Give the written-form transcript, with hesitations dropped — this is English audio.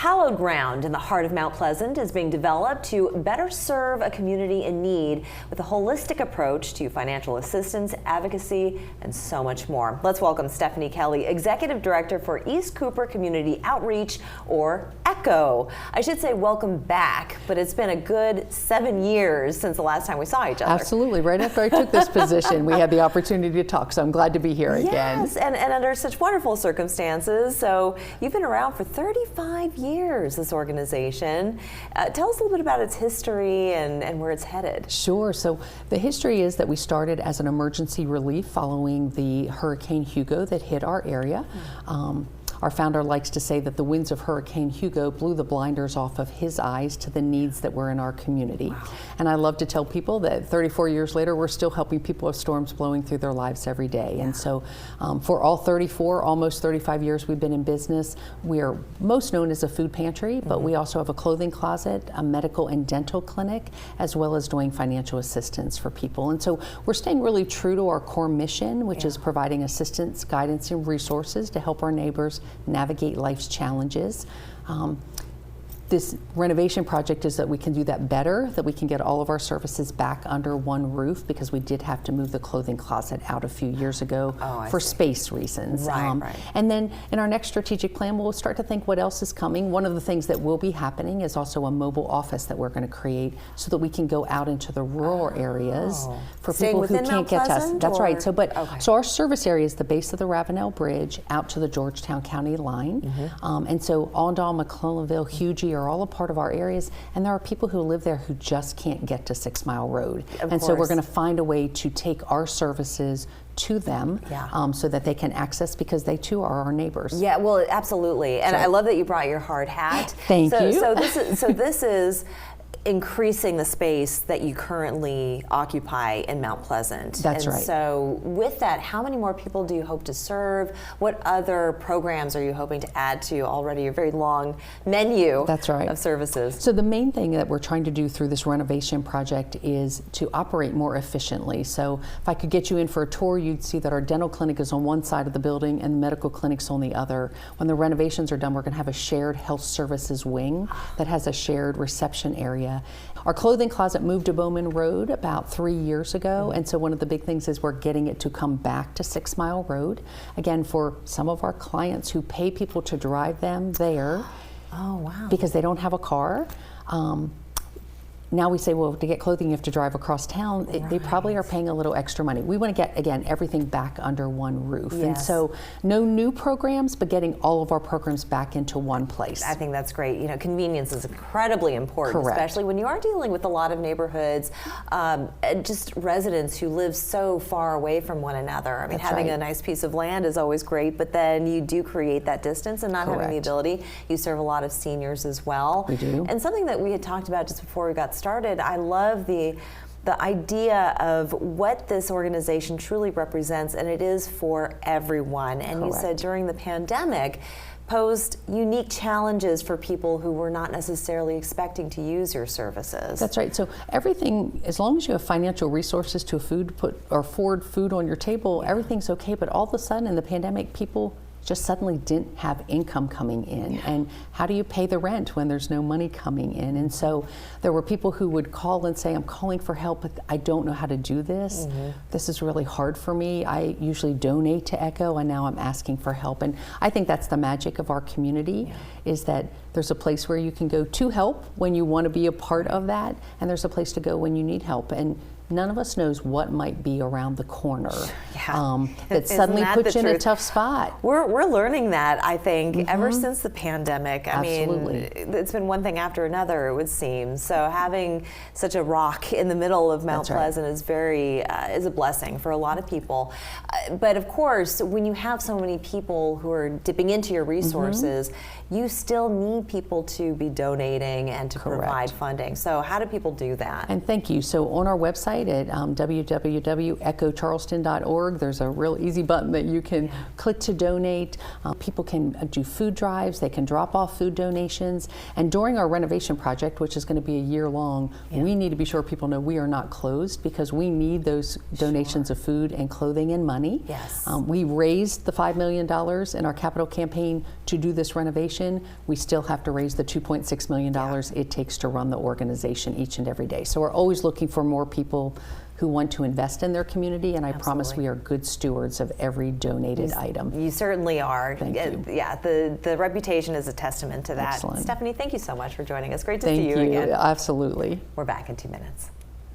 hallowed ground in the heart of Mount Pleasant is being developed to better serve a community in need with a holistic approach to financial assistance, advocacy, and so much more. Let's welcome Stephanie Kelly, Executive Director for East Cooper Community Outreach, or ECCO. I should say welcome back, but it's been a good 7 years since the last time we saw each other. Absolutely. Right after I took this position, we had the opportunity to talk, so I'm glad to be here again. Yes, and under such wonderful circumstances. So you've been around for 35 years, this organization. Tell us a little bit about its history and where it's headed. Sure. So the history is that we started as an emergency relief following the Hurricane Hugo that hit our area. Our founder likes to say that the winds of Hurricane Hugo blew the blinders off of his eyes to the needs that were in our community. Wow. And I love to tell people that 34 years later, we're still helping people with storms blowing through their lives every day. Yeah. And so for all 34, almost 35 years we've been in business, we are most known as a food pantry, but we also have a clothing closet, a medical and dental clinic, as well as doing financial assistance for people. And so we're staying really true to our core mission, which is providing assistance, guidance, and resources to help our neighbors navigate life's challenges. This renovation project is that we can do that better, that we can get all of our services back under one roof, because we did have to move the clothing closet out a few years ago for space reasons. Right. And then in our next strategic plan, we'll start to think what else is coming. One of the things that will be happening is also a mobile office that we're going to create so that we can go out into the rural areas for people who can't get to us. That's right. So, so our service area is the base of the Ravenel Bridge out to the Georgetown County line. And so Allendale, McClellanville, Hugie are all a part of our areas, and there are people who live there who just can't get to 6 Mile Road. So we're going to find a way to take our services to them so that they can access, because they too are our neighbors. Yeah, well, absolutely. And I love that you brought your hard hat. Thank you. So this is increasing the space that you currently occupy in Mount Pleasant. That's right. So with that, how many more people do you hope to serve? What other programs are you hoping to add to already your very long menu of services? So the main thing that we're trying to do through this renovation project is to operate more efficiently. So if I could get you in for a tour, you'd see that our dental clinic is on one side of the building and the medical clinic's on the other. When the renovations are done, we're going to have a shared health services wing that has a shared reception area. Our clothing closet moved to Bowman Road about 3 years ago, and so one of the big things is we're getting it to come back to 6 Mile Road. Again, for some of our clients who pay people to drive them there because they don't have a car. Now we say, well, to get clothing, you have to drive across town. They probably are paying a little extra money. We want to get, again, everything back under one roof. And so no new programs, but getting all of our programs back into one place. I think that's great. You know, convenience is incredibly important, especially when you are dealing with a lot of neighborhoods, just residents who live so far away from one another. I mean, having a nice piece of land is always great, but then you do create that distance, and not having the ability. You serve a lot of seniors as well. We do. And something that we had talked about just before we got started, I love the idea of what this organization truly represents, and it is for everyone. And you said during the pandemic posed unique challenges for people who were not necessarily expecting to use your services. That's right. So everything, as long as you have financial resources to afford food on your table, everything's okay. But all of a sudden in the pandemic, people just suddenly didn't have income coming in. And how do you pay the rent when there's no money coming in? And so there were people who would call and say, I'm calling for help, but I don't know how to do this. This is really hard for me. I usually donate to ECCO, and now I'm asking for help. And I think that's the magic of our community, is that there's a place where you can go to help when you want to be a part of that, and there's a place to go when you need help. And none of us knows what might be around the corner that suddenly puts you in a tough spot. We're learning that, I think, ever since the pandemic. I mean, it's been one thing after another, it would seem. So having such a rock in the middle of Mount Pleasant is is a blessing for a lot of people. But of course, when you have so many people who are dipping into your resources, you still need people to be donating and to provide funding. So how do people do that? And thank you. So on our website, website at www.echocharleston.org. There's a real easy button that you can click to donate. People can do food drives. They can drop off food donations. And during our renovation project, which is going to be a year long, we need to be sure people know we are not closed, because we need those donations of food and clothing and money. Yes. We raised the $5 million in our capital campaign to do this renovation. We still have to raise the $2.6 million it takes to run the organization each and every day. So we're always looking for more people who want to invest in their community, and I promise we are good stewards of every donated item. You certainly are. Thank you. Yeah, the reputation is a testament to that. Excellent. Stephanie, thank you so much for joining us. Great to Thank see you again. Absolutely. We're back in 2 minutes.